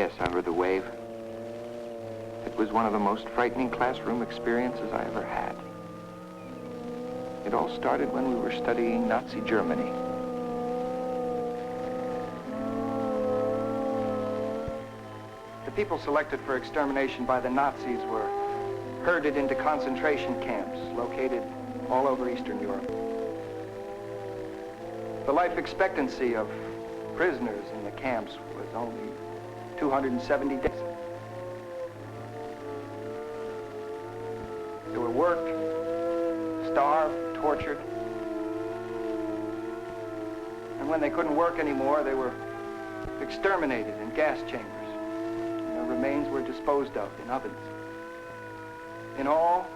Yes, I heard the wave. It was one of the most frightening classroom experiences I ever had. It all started when we were studying Nazi Germany. The people selected for extermination by the Nazis were herded into concentration camps located all over Eastern Europe. The life expectancy of prisoners in the camps was only 270 days. They were worked, starved, tortured. And when they couldn't work anymore, they were exterminated in gas chambers. And their remains were disposed of in ovens. In all,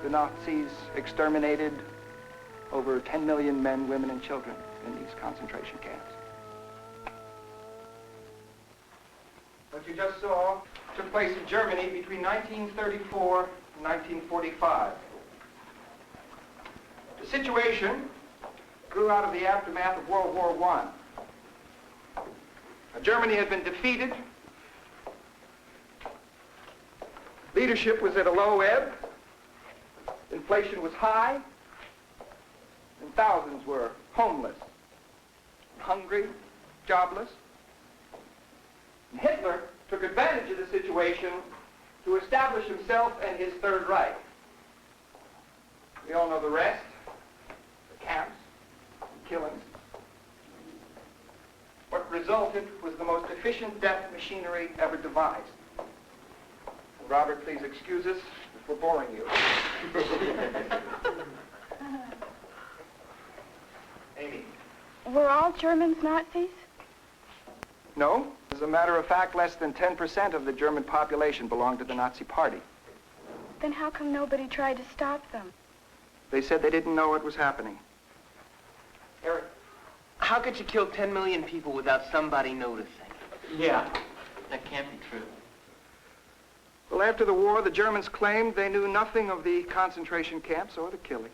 the Nazis exterminated over 10 million men, women, and children in these concentration camps. What you just saw took place in Germany between 1934 and 1945. The situation grew out of the aftermath of World War I. Germany had been defeated. Leadership was at a low ebb. Inflation was high. And thousands were homeless, hungry, jobless. And Hitler took advantage of the situation to establish himself and his Third Reich. We all know the rest. The camps, the killings. What resulted was the most efficient death machinery ever devised. Robert, please excuse us if we're boring you. Amy. Were all Germans Nazis? No. As a matter of fact, less than 10% of the German population belonged to the Nazi Party. Then how come nobody tried to stop them? They said they didn't know what was happening. Eric, how could you kill 10 million people without somebody noticing? Yeah, that can't be true. Well, after the war, the Germans claimed they knew nothing of the concentration camps or the killing.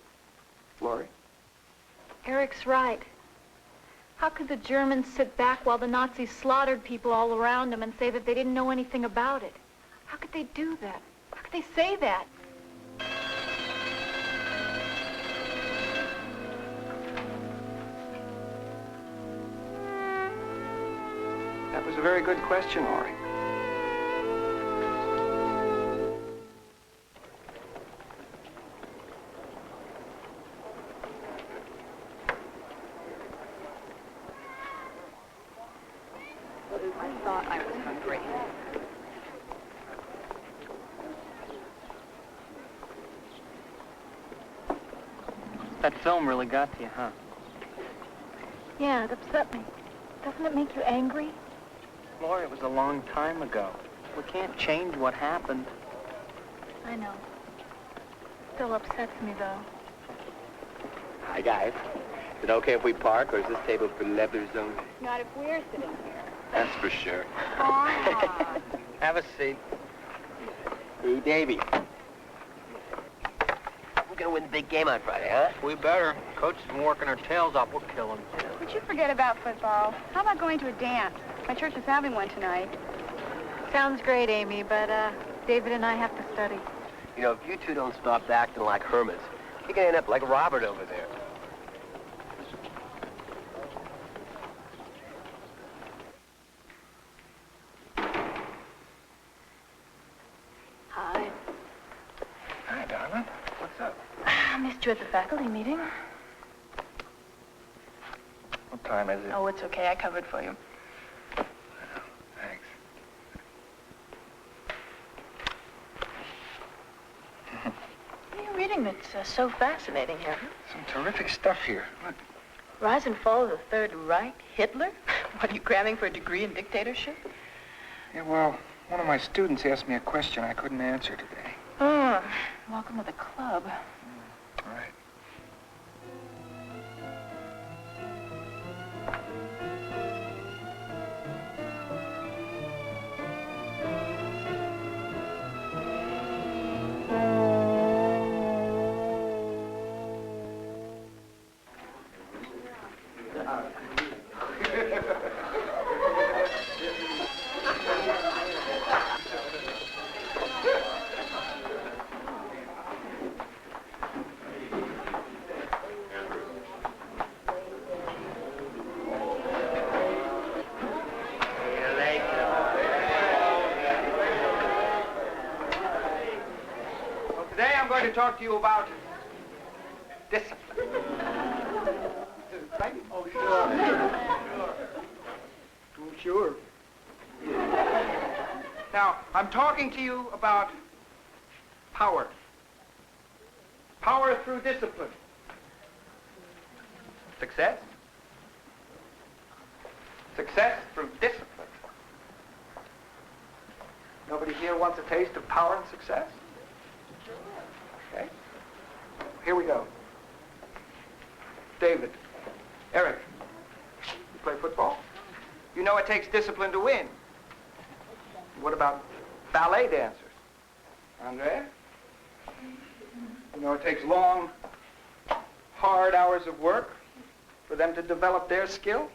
Laurie? Eric's right. How could the Germans sit back while the Nazis slaughtered people all around them and say that they didn't know anything about it? How could they do that? How could they say that? That was a very good question, Laurie. I thought I was hungry. That film really got to you, huh? Yeah, it upset me. Doesn't it make you angry? Laura, it was a long time ago. We can't change what happened. I know. Still upsets me, though. Hi, guys. Is it okay if we park, or is this table for leathers only? Not if we're sitting here. That's for sure. Come on. Have a seat. Hey, Davy. We're gonna win the big game on Friday, huh? We better. Coach has been working our tails off. We'll kill him. Would you forget about football? How about going to a dance? My church is having one tonight. Sounds great, Amy, but David and I have to study. You know, if you two don't stop acting like hermits, you're gonna end up like Robert over there. Hi. Hi, darling. What's up? I missed you at the faculty meeting. What time is it? Oh, it's okay. I covered for you. Thanks. What are you reading that's so fascinating here? Some terrific stuff here. Look. Rise and Fall of the Third Reich? Hitler? What, are you cramming for a degree in dictatorship? Yeah, well, one of my students asked me a question I couldn't answer today. Oh, welcome to the club. All right. to talk to you about discipline. Right? Oh, sure. Sure. Now, I'm talking to you about power. Power through discipline. Success. Success through discipline. Nobody here wants a taste of power and success? Okay. Here we go. David, Eric, you play football? You know it takes discipline to win. What about ballet dancers? Andre? You know it takes long, hard hours of work for them to develop their skill.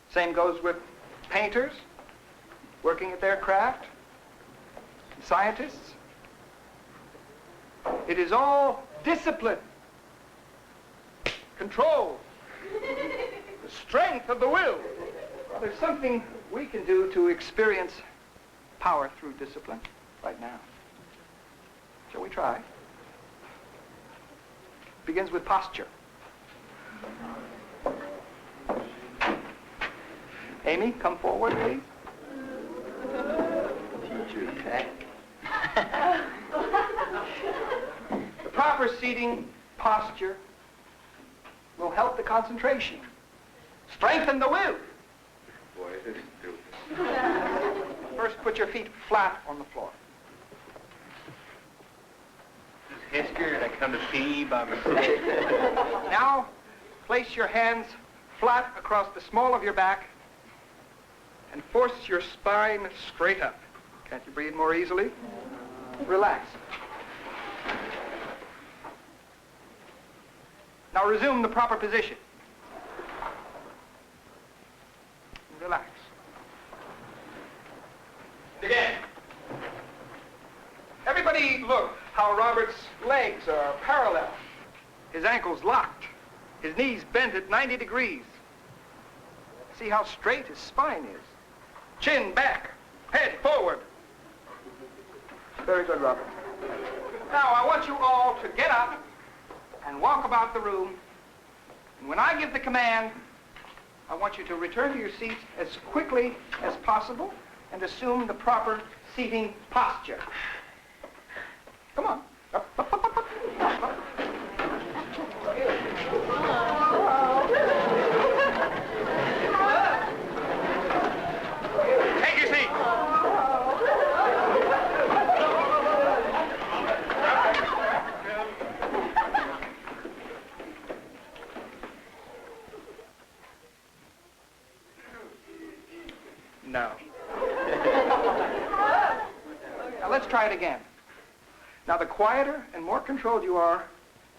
Same goes with painters, working at their craft, scientists. It is all discipline, control, the strength of the will. Well, there's something we can do to experience power through discipline right now. Shall we try? Begins with posture. Amy, come forward, please. Teacher T.A.T. The proper seating posture will help the concentration, strengthen the will. Boy, this is stupid. First, put your feet flat on the floor. It's scared I come to pee by mistake. Now, place your hands flat across the small of your back and force your spine straight up. Can't you breathe more easily? Relax. Now resume the proper position. Relax. Again. Everybody look how Robert's legs are parallel. His ankles locked. His knees bent at 90 degrees. See how straight his spine is. Chin back, head forward. Very good, Robert. Now, I want you all to get up and walk about the room. And when I give the command, I want you to return to your seats as quickly as possible and assume the proper seating posture. Come on. Up, up, up, up, up, up. Take your seat. No. Now let's try it again. Now the quieter and more controlled you are,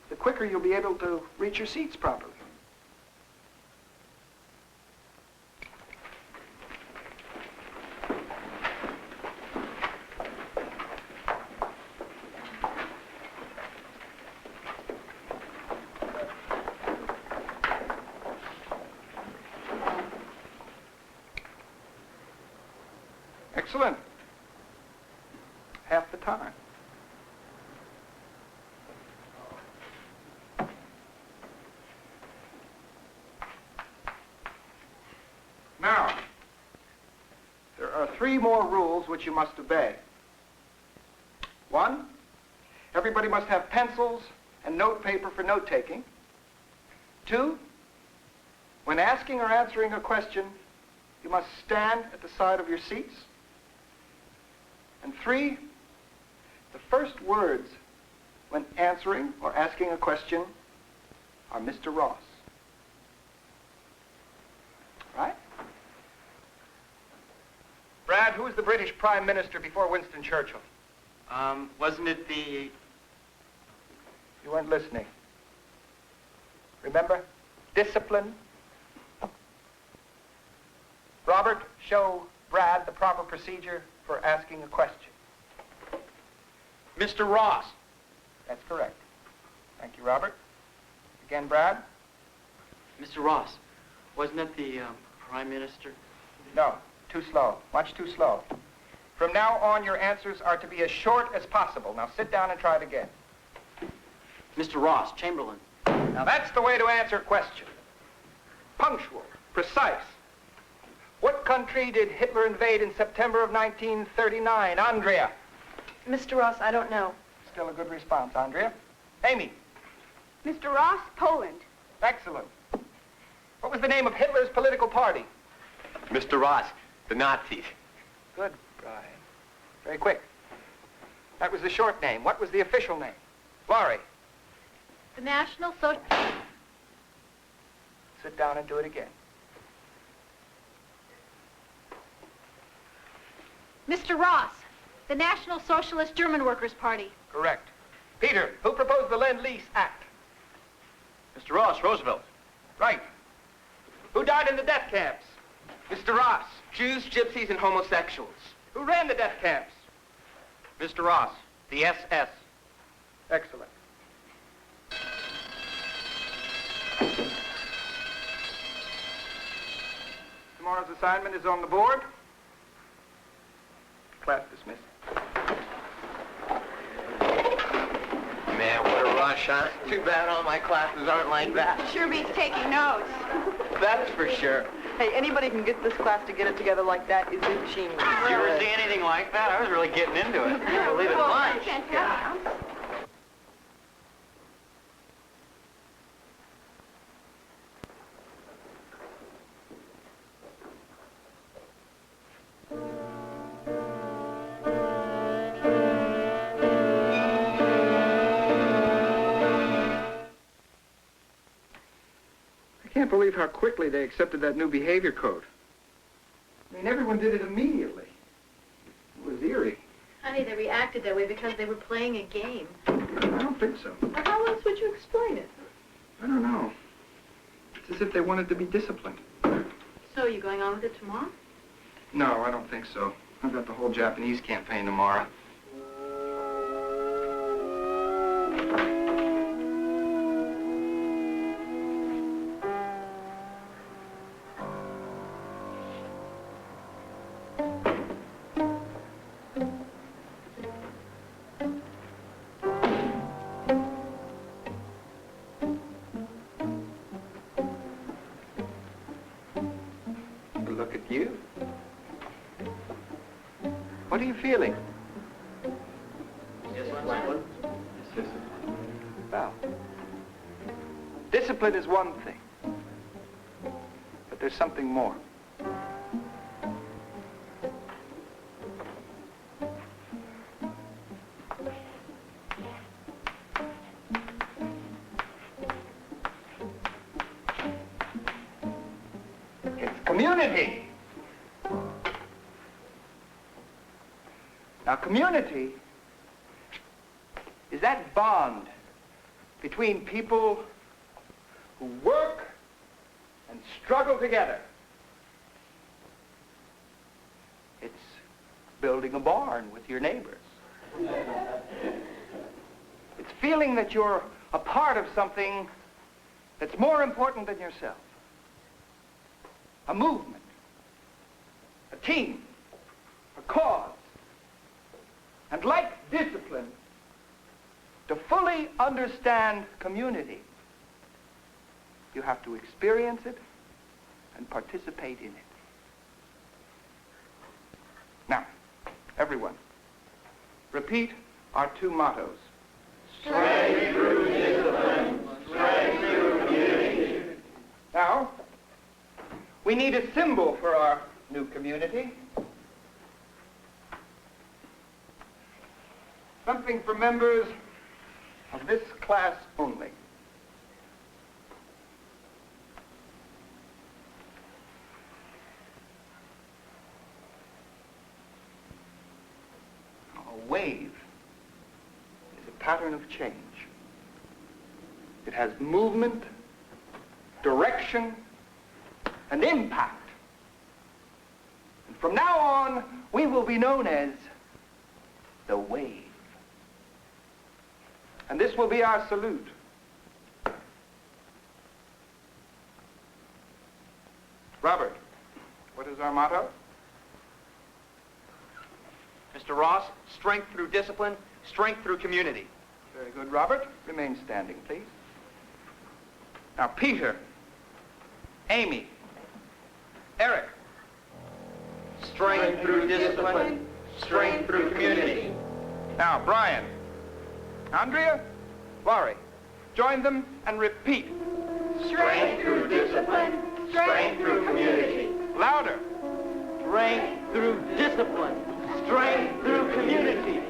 the quicker you'll be able to reach your seats properly. Excellent. Half the time. Now, there are 3 more rules which you must obey. 1, everybody must have pencils and note paper for note-taking. 2, when asking or answering a question, you must stand at the side of your seats. And 3, the first words when answering or asking a question are Mr. Ross. Right? Brad, who was the British Prime Minister before Winston Churchill? Wasn't it the... You weren't listening. Remember? Discipline. Robert, show Brad the proper procedure for asking a question. Mr. Ross. That's correct. Thank you, Robert. Again, Brad? Mr. Ross, wasn't it the Prime Minister? No, too slow. Much too slow. From now on, your answers are to be as short as possible. Now sit down and try it again. Mr. Ross, Chamberlain. Now that's the way to answer a question. Punctual, precise. What country did Hitler invade in September of 1939? Andrea. Mr. Ross, I don't know. Still a good response, Andrea. Amy. Mr. Ross, Poland. Excellent. What was the name of Hitler's political party? Mr. Ross, the Nazis. Good, Brian. Very quick. That was the short name. What was the official name? Laurie. The National Social... Sit down and do it again. Mr. Ross, the National Socialist German Workers' Party. Correct. Peter, who proposed the Lend-Lease Act? Mr. Ross, Roosevelt. Right. Who died in the death camps? Mr. Ross, Jews, gypsies, and homosexuals. Who ran the death camps? Mr. Ross, the SS. Excellent. Tomorrow's assignment is on the board. Class dismissed. Man, what a rush, huh? Too bad all my classes aren't like that. Sure beats taking notes. That's for sure. Hey, anybody can get this class to get it together like that is a genius. Did you ever see anything like that? I was really getting into it. I can't believe it. Lunch. Fantastic. I can't believe how quickly they accepted that new behavior code. I mean, everyone did it immediately. It was eerie. Honey, they reacted that way because they were playing a game. I don't think so. How else would you explain it? I don't know. It's as if they wanted to be disciplined. So, are you going on with it tomorrow? No, I don't think so. I've got the whole Japanese campaign tomorrow. Look at you. What are you feeling? Discipline. Well, discipline is one thing, but there's something more. It's community. Now, community is that bond between people who work and struggle together. It's building a barn with your neighbors. It's feeling that you're a part of something that's more important than yourself. A movement, a team, a cause. And like discipline, to fully understand community, you have to experience it and participate in it. Now, everyone, repeat our two mottos. Strength through discipline, strength through community. Now, we need a symbol for our new community. Something for members of this class only. A wave is a pattern of change. It has movement, direction, and impact. And from now on, we will be known as the wave. And this will be our salute. Robert, what is our motto? Mr. Ross, strength through discipline, strength through community. Very good, Robert. Remain standing, please. Now, Peter, Amy, Eric. Strength through discipline, strength through community. Now, Brian, Andrea, Laurie. Join them and repeat. Strength through discipline, strength through community. Louder. Strength through discipline. Strength through community.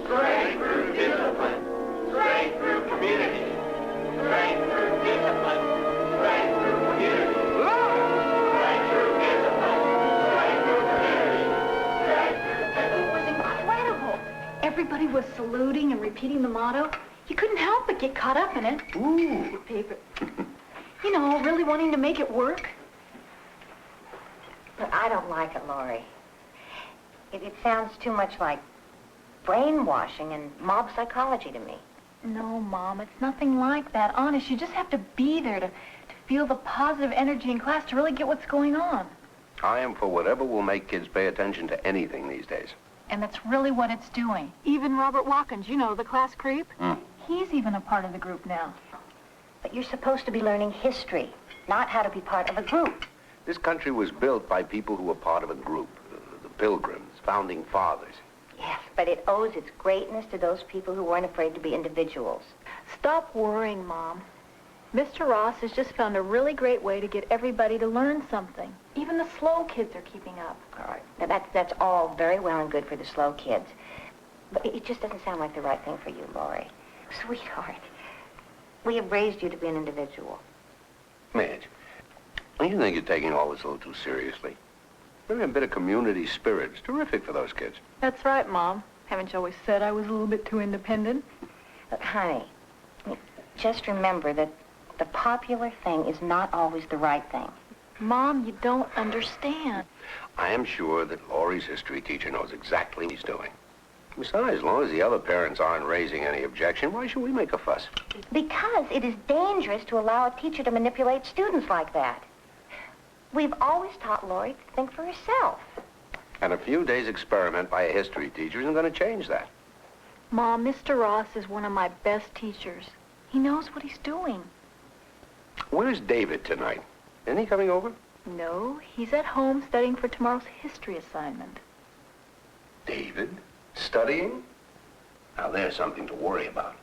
Strength through discipline, strength through community. Strength through discipline, strength through community. Louder. Strength through discipline, strength through community. Strength through discipline. It was incredible. Everybody was saluting and repeating the motto. You couldn't help but get caught up in it. Ooh. Paper. You know, really wanting to make it work. But I don't like it, Laurie. It sounds too much like brainwashing and mob psychology to me. No, Mom, it's nothing like that. Honest, you just have to be there to feel the positive energy in class to really get what's going on. I am for whatever will make kids pay attention to anything these days. And that's really what it's doing. Even Robert Watkins, you know, the class creep, he's even a part of the group now. But you're supposed to be learning history, not how to be part of a group. This country was built by people who were part of a group. The Pilgrims, Founding Fathers. Yes, but it owes its greatness to those people who weren't afraid to be individuals. Stop worrying, Mom. Mr. Ross has just found a really great way to get everybody to learn something. Even the slow kids are keeping up. All right. Now, that's all very well and good for the slow kids. But it just doesn't sound like the right thing for you, Laurie. Sweetheart, we have raised you to be an individual. Madge, you think you're taking all this a little too seriously? Maybe a bit of community spirit is terrific for those kids. That's right, Mom. Haven't you always said I was a little bit too independent? But, honey, just remember that the popular thing is not always the right thing. Mom, you don't understand. I am sure that Laurie's history teacher knows exactly what he's doing. Besides, as long as the other parents aren't raising any objection, why should we make a fuss? Because it is dangerous to allow a teacher to manipulate students like that. We've always taught Laurie to think for herself. And a few days' experiment by a history teacher isn't going to change that. Mom, Mr. Ross is one of my best teachers. He knows what he's doing. Where's David tonight? Isn't he coming over? No, he's at home studying for tomorrow's history assignment. David? Studying? Now, there's something to worry about.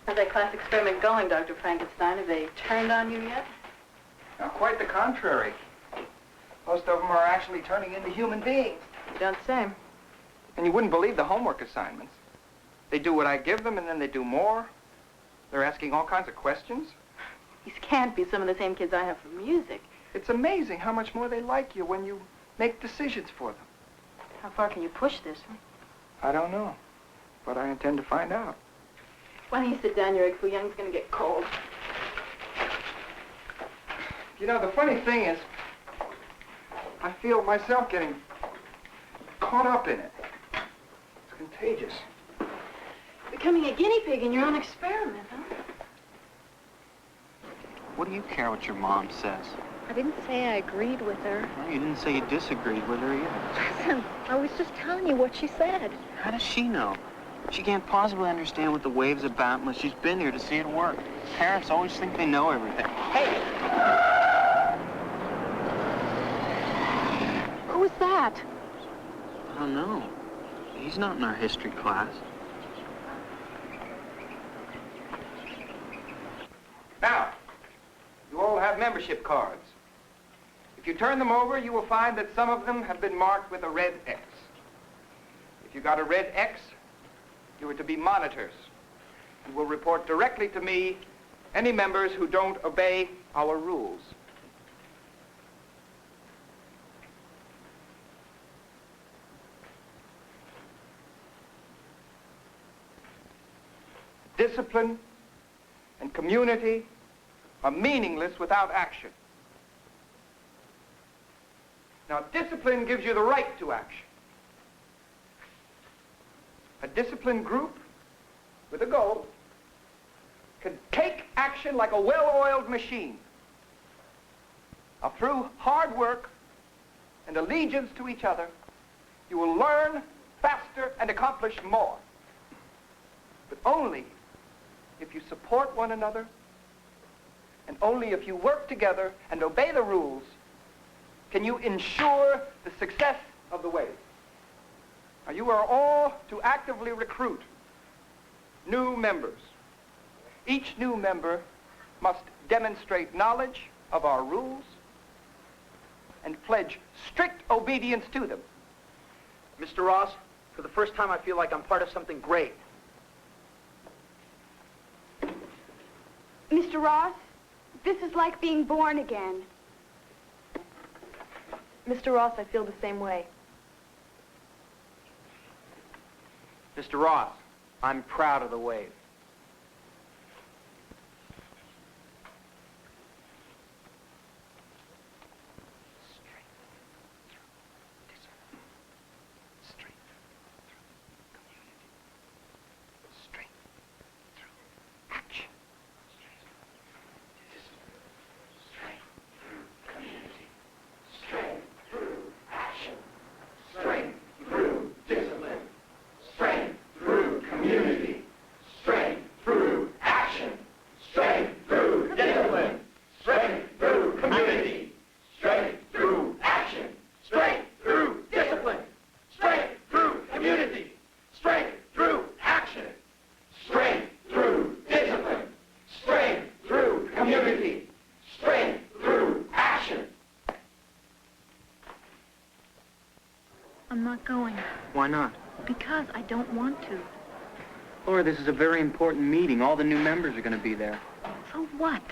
How's that class experiment going, Dr. Frankenstein? Have they turned on you yet? Now, quite the contrary. Most of them are actually turning into human beings. You don't say. And you wouldn't believe the homework assignments. They do what I give them, and then they do more. They're asking all kinds of questions. These can't be some of the same kids I have for music. It's amazing how much more they like you when you make decisions for them. How far can you push this? I don't know, but I intend to find out. Why don't you sit down? Your egg foo young's gonna get cold. You know, the funny thing is, I feel myself getting caught up in it. It's contagious. Becoming a guinea pig in your own experiment, huh? What do you care what your mom says? I didn't say I agreed with her. Well, you didn't say you disagreed with her either. Listen, I was just telling you what she said. How does she know? She can't possibly understand what the wave's about unless she's been here to see it work. Parents always think they know everything. Hey! Who was that? I don't know. He's not in our history class. Now, you all have membership cards. If you turn them over, you will find that some of them have been marked with a red X. If you got a red X, you are to be monitors and will report directly to me any members who don't obey our rules. Discipline and community are meaningless without action. Now, discipline gives you the right to action. A disciplined group with a goal can take action like a well-oiled machine. Now, through hard work and allegiance to each other, you will learn faster, and accomplish more. But only if you support one another, and only if you work together and obey the rules, can you ensure the success of the wave. Now, you are all to actively recruit new members. Each new member must demonstrate knowledge of our rules and pledge strict obedience to them. Mr. Ross, for the first time I feel like I'm part of something great. Mr. Ross, this is like being born again. Mr. Ross, I feel the same way. Mr. Ross, I'm proud of the wave. I'm not going. Why not? Because I don't want to. Laura, this is a very important meeting. All the new members are going to be there. So what?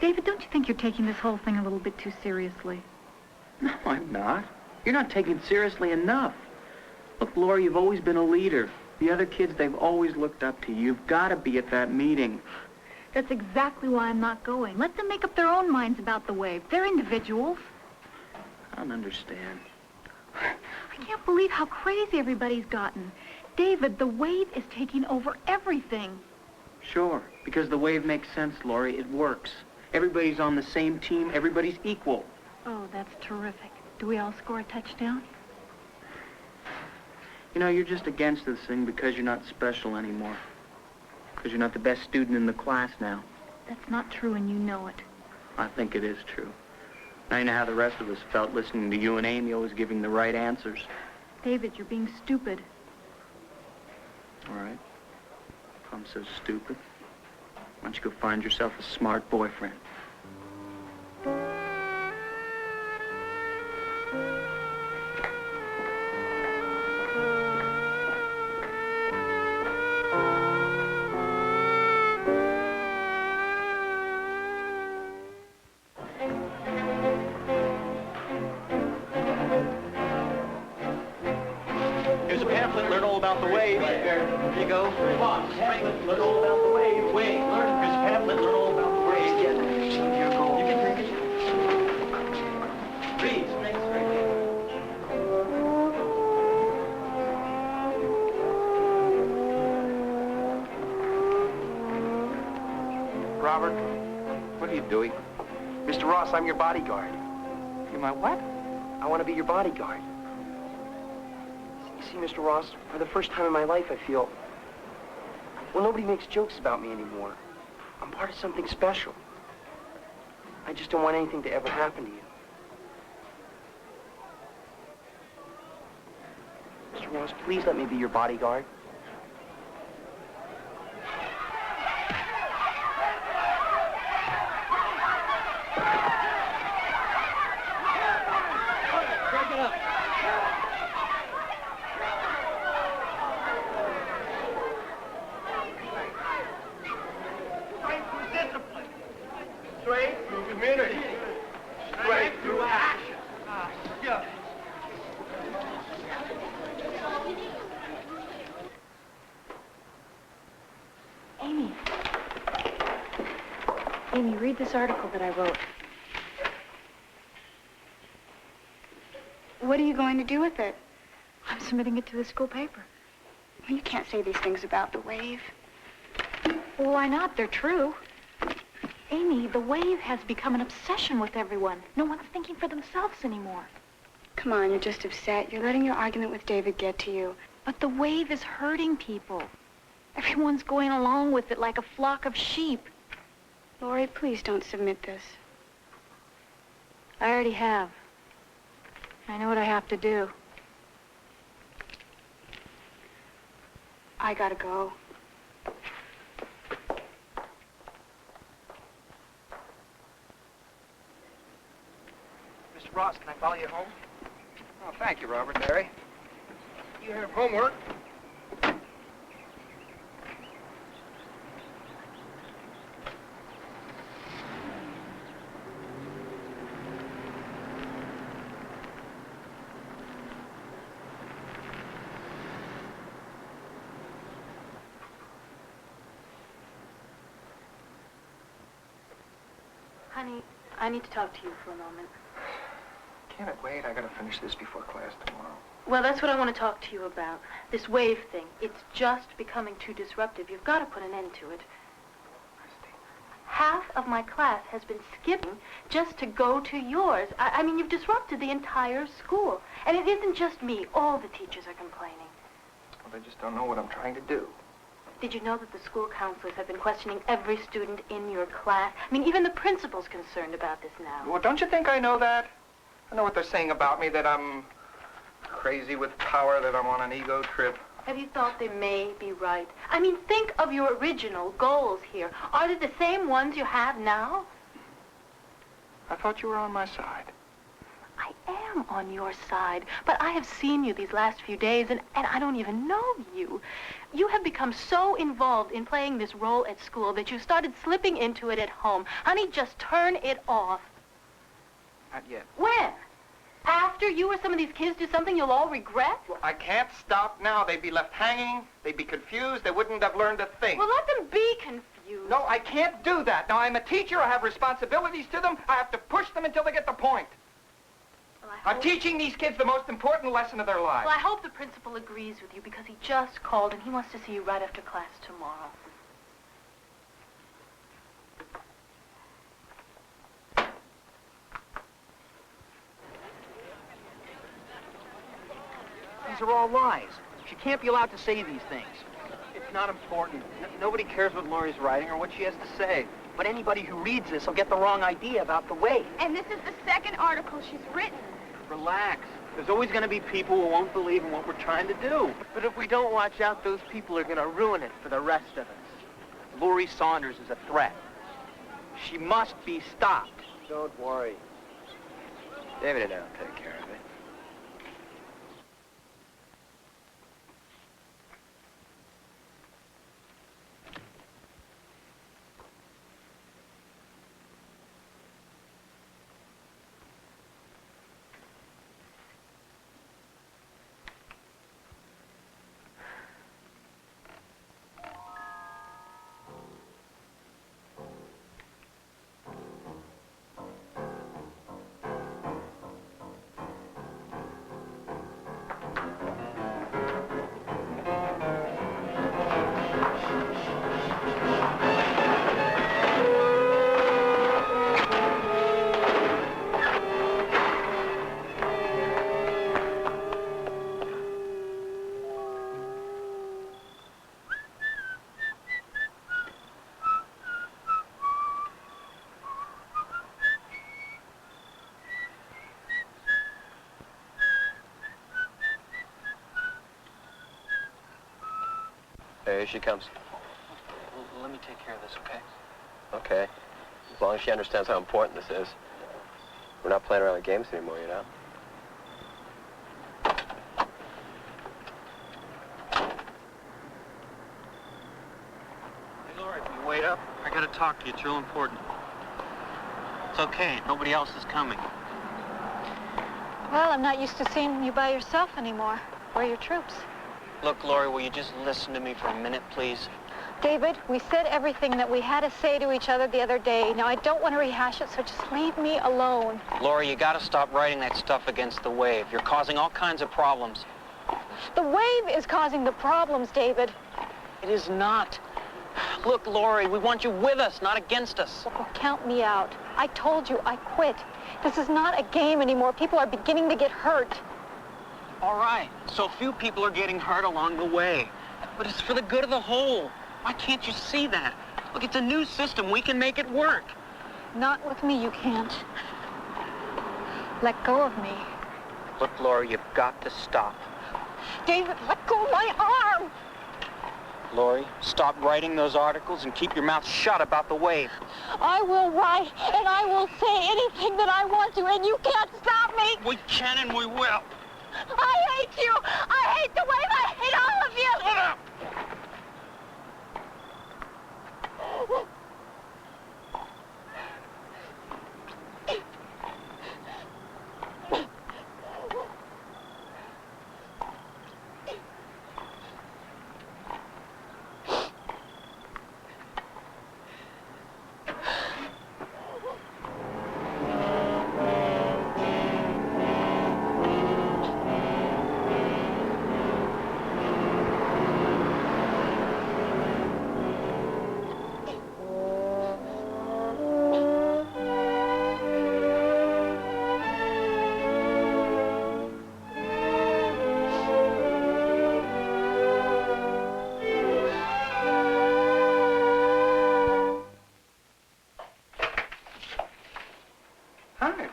David, don't you think you're taking this whole thing a little bit too seriously? No, I'm not. You're not taking it seriously enough. Look, Laura, you've always been a leader. The other kids, they've always looked up to you. You've got to be at that meeting. That's exactly why I'm not going. Let them make up their own minds about the wave. They're individuals. I don't understand. I can't believe how crazy everybody's gotten. David, the wave is taking over everything. Sure, because the wave makes sense, Laurie. It works. Everybody's on the same team. Everybody's equal. Oh, that's terrific. Do we all score a touchdown? You know, you're just against this thing because you're not special anymore. Because you're not the best student in the class now. That's not true, and you know it. I think it is true. Now you know how the rest of us felt listening to you and Amy always giving the right answers. David, you're being stupid. All right. If I'm so stupid, why don't you go find yourself a smart boyfriend? Here's a pamphlet, learn all about the wave. Here you go. Come on, pamphlet, learn all about the wave. Wait, learn. Here's a pamphlet, learn all about the wave. Yeah, here you go. You can take it. Read. Thanks, Robert, what are you doing? Mr. Ross, I'm your bodyguard. You're my what? I want to be your bodyguard. You see, Mr. Ross, for the first time in my life, I feel... well, nobody makes jokes about me anymore. I'm part of something special. I just don't want anything to ever happen to you. Mr. Ross, please let me be your bodyguard. Amy, read this article that I wrote. What are you going to do with it? I'm submitting it to the school paper. You can't say these things about the wave. Well, why not? They're true. Amy, the wave has become an obsession with everyone. No one's thinking for themselves anymore. Come on, you're just upset. You're letting your argument with David get to you. But the wave is hurting people. Everyone's going along with it like a flock of sheep. Lori, please don't submit this. I already have. I know what I have to do. I gotta go. Mr. Ross, can I follow you home? Oh, thank you, Robert. Barry. You have homework. Honey, I need to talk to you for a moment. Can't it wait? I gotta finish this before class tomorrow. Well, that's what I want to talk to you about. This wave thing. It's just becoming too disruptive. You've got to put an end to it. Half of my class has been skipping just to go to yours. I mean, you've disrupted the entire school. And it isn't just me. All the teachers are complaining. Well, they just don't know what I'm trying to do. Did you know that the school counselors have been questioning every student in your class? I mean, even the principal's concerned about this now. Well, don't you think I know that? I know what they're saying about me, that I'm crazy with power, that I'm on an ego trip. Have you thought they may be right? I mean, think of your original goals here. Are they the same ones you have now? I thought you were on my side. I am on your side, but I have seen you these last few days, and I don't even know you. You have become so involved in playing this role at school that you started slipping into it at home. Honey, just turn it off. Not yet. When? After you or some of these kids do something you'll all regret? Well, I can't stop now. They'd be left hanging. They'd be confused. They wouldn't have learned a thing. Well, let them be confused. No, I can't do that. Now, I'm a teacher. I have responsibilities to them. I have to push them until they get the point. Well, I'm teaching these kids the most important lesson of their lives. Well, I hope the principal agrees with you because he just called and he wants to see you right after class tomorrow. These are all lies. She can't be allowed to say these things. It's not important. Nobody cares what Lori's writing or what she has to say. But anybody who reads this will get the wrong idea about the wave. And this is the second article she's written. Relax. There's always going to be people who won't believe in what we're trying to do. But if we don't watch out, those people are going to ruin it for the rest of us. Lori Saunders is a threat. She must be stopped. Don't worry. David and I'll take care of it. Here she comes. Let me take care of this, okay? Okay. As long as she understands how important this is. We're not playing around with games anymore, you know? Hey, Lori, can you wait up? I gotta talk to you. It's real important. It's okay. Nobody else is coming. Well, I'm not used to seeing you by yourself anymore. Where are your troops? Look, Lori, will you just listen to me for a minute, please? David, we said everything that we had to say to each other the other day. Now, I don't want to rehash it, so just leave me alone. Lori, you gotta stop writing that stuff against the wave. You're causing all kinds of problems. The wave is causing the problems, David. It is not. Look, Lori, we want you with us, not against us. Well, count me out. I told you I quit. This is not a game anymore. People are beginning to get hurt. All right, so few people are getting hurt along the way. But it's for the good of the whole. Why can't you see that? Look, it's a new system. We can make it work. Not with me, you can't. Let go of me. Look, Laura, you've got to stop. David, let go of my arm! Lori, stop writing those articles and keep your mouth shut about the wave. I will write, and I will say anything that I want to, and you can't stop me! We can and we will. I hate you! I hate the wave! I hate all of you! Shut up!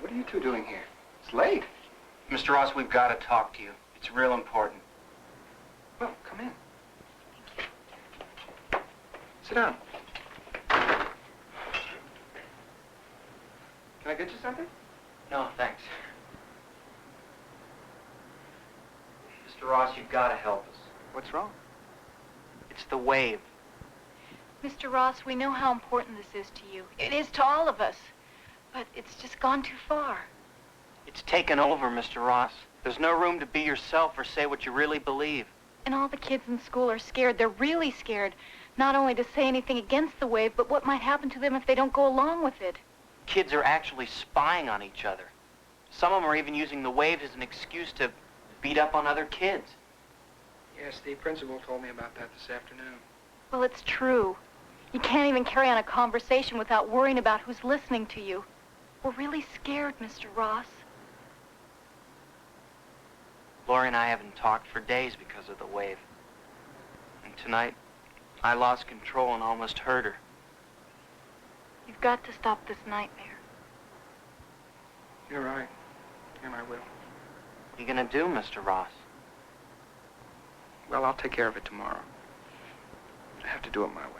What are you two doing here? It's late. Mr. Ross, we've got to talk to you. It's real important. Well, come in. Sit down. Can I get you something? No, thanks. Mr. Ross, you've got to help us. What's wrong? It's the wave. Mr. Ross, we know how important this is to you. It is to all of us. But it's just gone too far. It's taken over, Mr. Ross. There's no room to be yourself or say what you really believe. And all the kids in school are scared. They're really scared. Not only to say anything against the wave, but what might happen to them if they don't go along with it. Kids are actually spying on each other. Some of them are even using the wave as an excuse to beat up on other kids. Yes, the principal told me about that this afternoon. Well, it's true. You can't even carry on a conversation without worrying about who's listening to you. We're really scared, Mr. Ross. Lori and I haven't talked for days because of the wave. And tonight, I lost control and almost hurt her. You've got to stop this nightmare. You're right, and I will. What are you gonna do, Mr. Ross? Well, I'll take care of it tomorrow. I have to do it my way.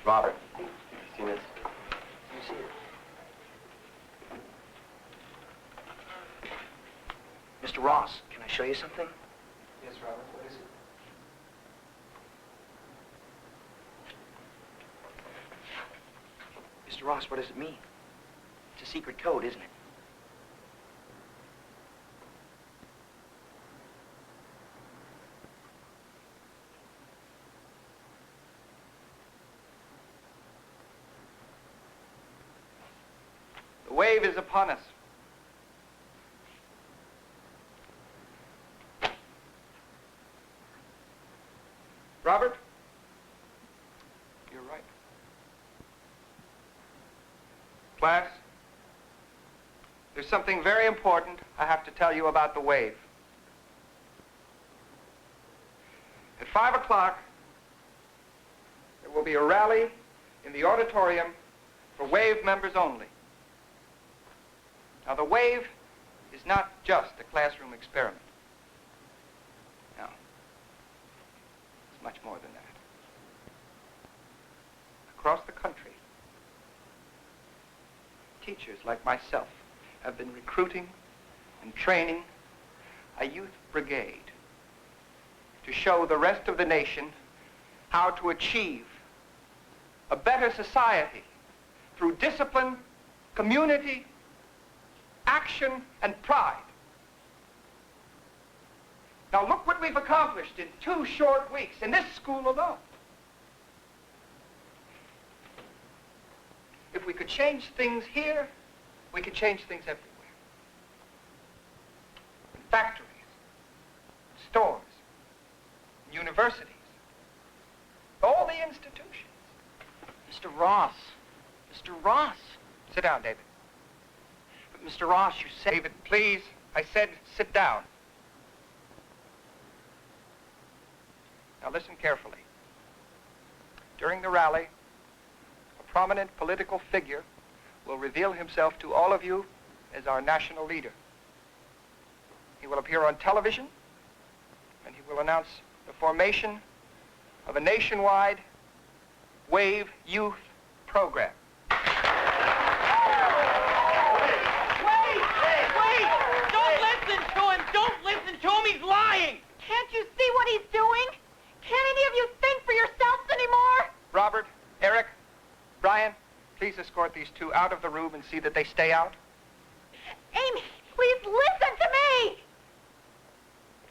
Robert, you seen this? You see it? Mr. Ross, can I show you something? Yes, Robert, what is it? Mr. Ross, what does it mean? It's a secret code, isn't it? The wave is upon us. Robert, you're right. Class, there's something very important I have to tell you about the wave. At 5 o'clock, there will be a rally in the auditorium for wave members only. Now, the wave is not just a classroom experiment. No. It's much more than that. Across the country, teachers like myself have been recruiting and training a youth brigade to show the rest of the nation how to achieve a better society through discipline, community, action, and pride. Now look what we've accomplished in 2 short weeks in this school alone. If we could change things here, we could change things everywhere. In factories, universities, all the institutions. Mr. Ross. Mr. Ross. Sit down, David. But Mr. Ross, you said... David, please. I said sit down. Now listen carefully. During the rally, a prominent political figure will reveal himself to all of you as our national leader. He will appear on television, and he will announce the formation of a nationwide Wave Youth program. Wait! Don't listen to him! Don't listen to him! He's lying! Can't you see what he's doing? Can't any of you think for yourselves anymore? Robert, Eric, Brian, please escort these two out of the room and see that they stay out. Amy, please listen to me!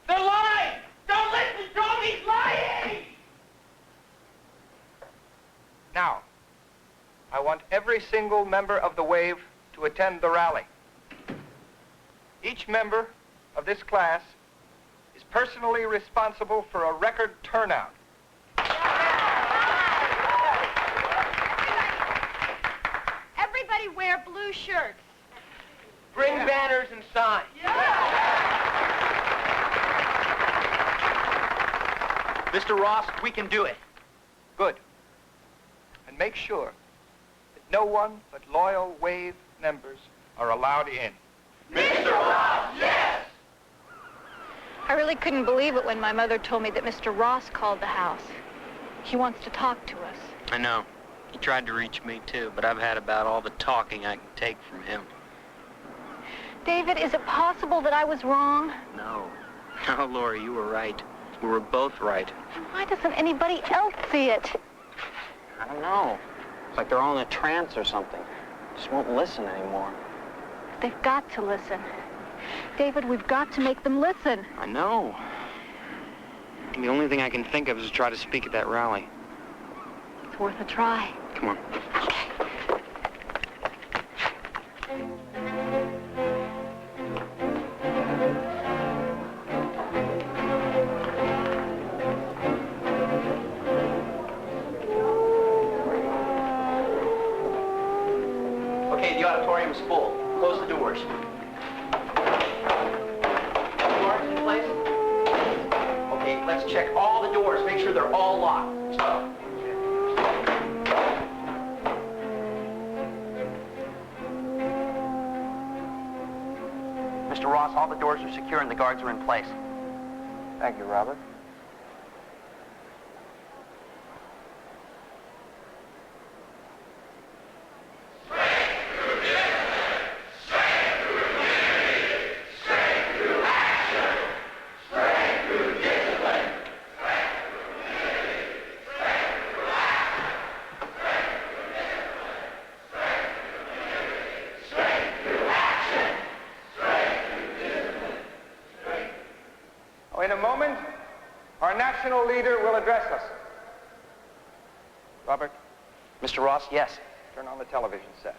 They're lying! Don't listen to him! He's lying! Now, I want every single member of the Wave to attend the rally. Each member of this class is personally responsible for a record turnout. Everybody wear blue shirts. Bring banners and signs. Mr. Ross, we can do it. Good. And make sure that no one but loyal Wave members are allowed in. Mr. Ross, yes! I really couldn't believe it when my mother told me that Mr. Ross called the house. He wants to talk to us. I know. He tried to reach me, too, but I've had about all the talking I can take from him. David, is it possible that I was wrong? No. No, Lori, you were right. We were both right. Why doesn't anybody else see it? I don't know. It's like they're all in a trance or something. Just won't listen anymore. They've got to listen. David, we've got to make them listen. I know. And the only thing I can think of is to try to speak at that rally. It's worth a try. Come on. Okay, the auditorium's full. Close the doors. Doors in place? Okay, let's check all the doors. Make sure they're all locked. Mr. Ross, all the doors are secure and the guards are in place. Thank you, Robert. In a moment, our national leader will address us. Robert, Mr. Ross, yes. turn on the television set.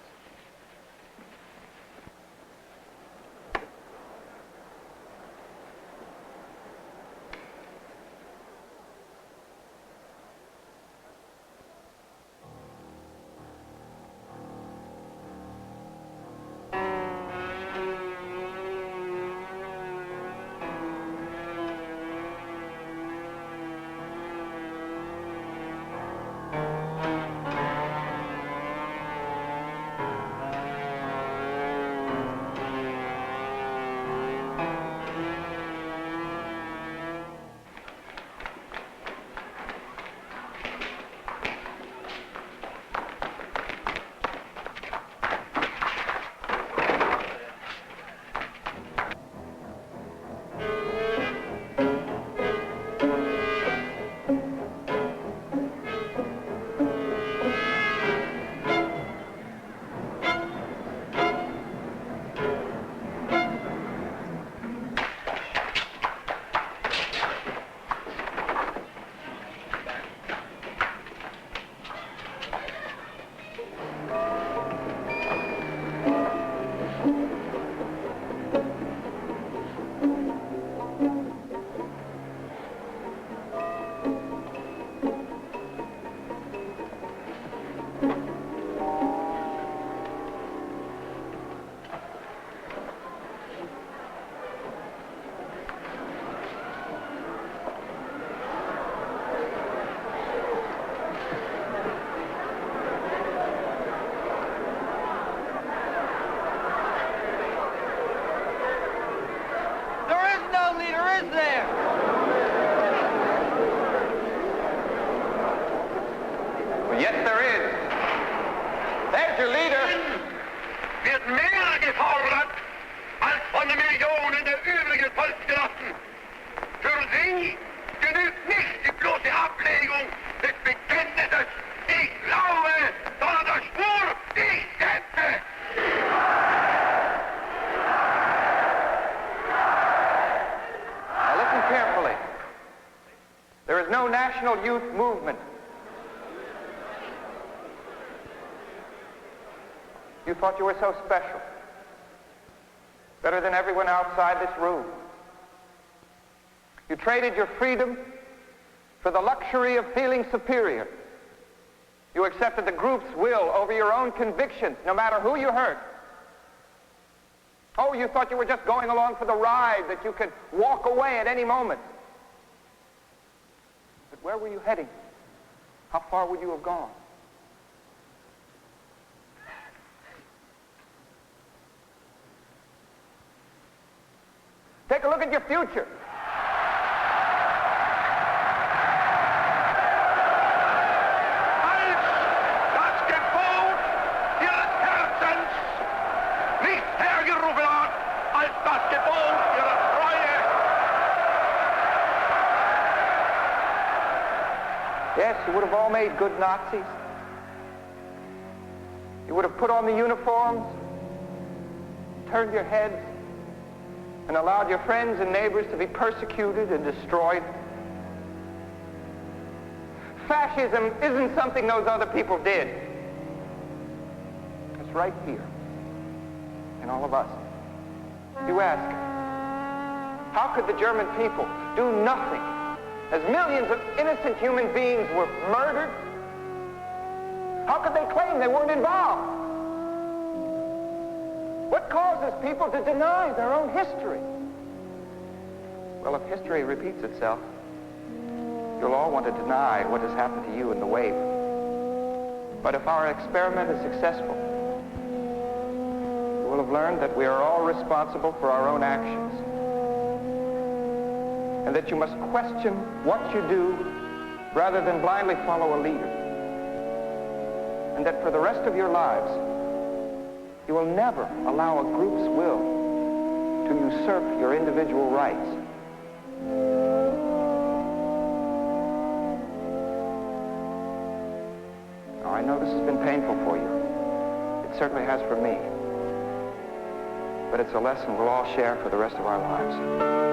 Yes, there is. There's your leader. Wird mehr gefordert, als von den Millionen der übrigen Volksgenossen. Für sie genügt nicht die bloße Ablegung des Bekenntnisses, ich glaube, sondern der Schwur, ich setze. Now listen carefully. There is no national youth movement. You thought you were so special, better than everyone outside this room. You traded your freedom for the luxury of feeling superior. You accepted the group's will over your own convictions, no matter who you hurt. Oh, you thought you were just going along for the ride, that you could walk away at any moment. But where were you heading? How far would you have gone? Take a look at your future. Als das Gebot ihres Herzens nicht hergerufen hat, als das Gebot ihrer Treue. Yes, you would have all made good Nazis. You would have put on the uniforms, turned your heads, and allowed your friends and neighbors to be persecuted and destroyed. Fascism isn't something those other people did. It's right here, in all of us. You ask, how could the German people do nothing as millions of innocent human beings were murdered? How could they claim they weren't involved? What causes people to deny their own history? Well, if history repeats itself, you'll all want to deny what has happened to you in the wave. But if our experiment is successful, you will have learned that we are all responsible for our own actions, and that you must question what you do rather than blindly follow a leader, and that for the rest of your lives, you will never allow a group's will to usurp your individual rights. Now, I know this has been painful for you. It certainly has for me. But it's a lesson we'll all share for the rest of our lives.